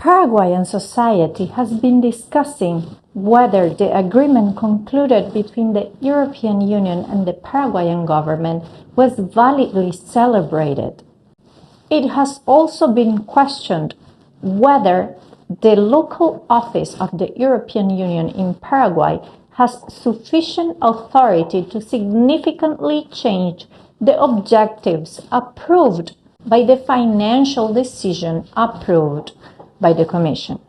Paraguayan society has been discussing whether the agreement concluded between the European Union and the Paraguayan government was validly celebrated. It has also been questioned whether the local office of the European Union in Paraguay has sufficient authority to significantly change the objectives approved by the financial decision approved by the Commission.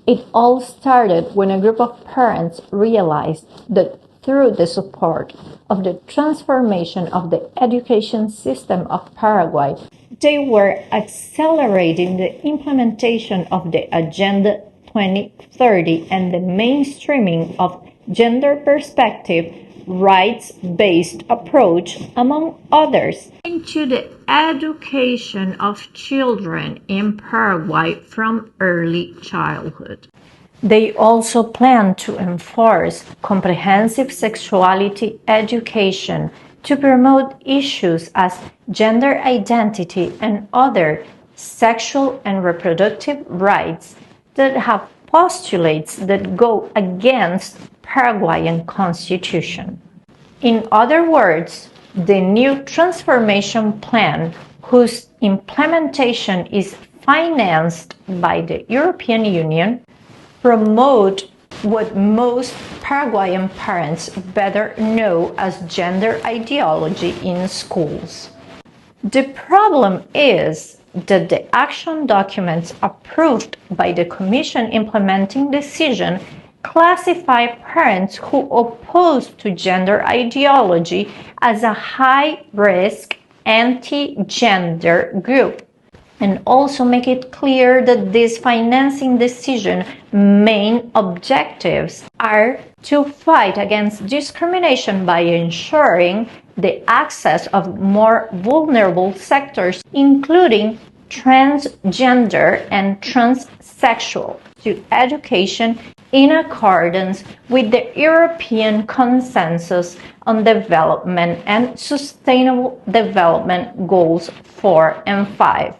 It all started when a group of parents realized that through the support of the transformation of the education system of Paraguay, they were accelerating the implementation of the Agenda 2030 and the mainstreaming of gender perspective rights-based approach, among others, into the education of children in Paraguay from early childhood. They also plan to enforce comprehensive sexuality education to promote issues as gender identity and other sexual and reproductive rights that have postulates that go against Paraguayan constitution. In other words, the new transformation plan, whose implementation is financed by the European Union, promote what most Paraguayan parents better know as gender ideology in schools. The problem is that the action documents approved by the Commission implementing decision classify parents who oppose to gender ideology as a high-risk anti-gender group, and also make it clear that this financing decision main objectives are to fight against discrimination by ensuring the access of more vulnerable sectors, including transgender and transsexual, to education in accordance with the European Consensus on Development and Sustainable Development Goals 4 and 5.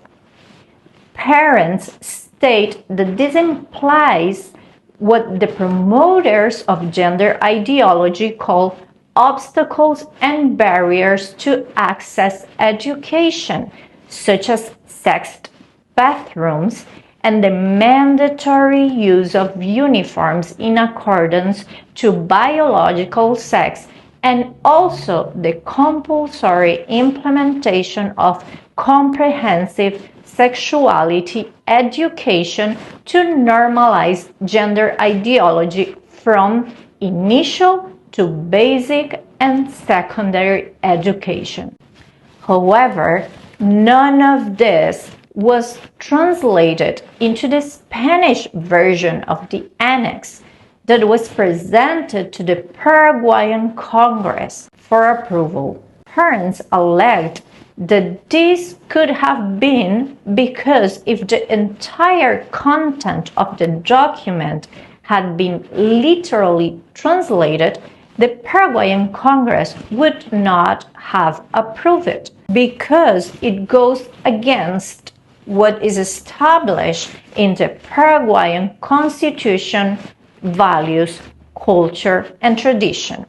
Parents state that this implies what the promoters of gender ideology call obstacles and barriers to access education, such as sexed bathrooms and the mandatory use of uniforms in accordance to biological sex, and also the compulsory implementation of comprehensive sexuality education to normalize gender ideology from initial to basic and secondary education. However, none of this was translated into the Spanish version of the annex that was presented to the Paraguayan Congress for approval. Parents alleged that this could have been because if the entire content of the document had been literally translated, the Paraguayan Congress would not have approved it, because it goes against what is established in the Paraguayan Constitution, values, culture, and tradition.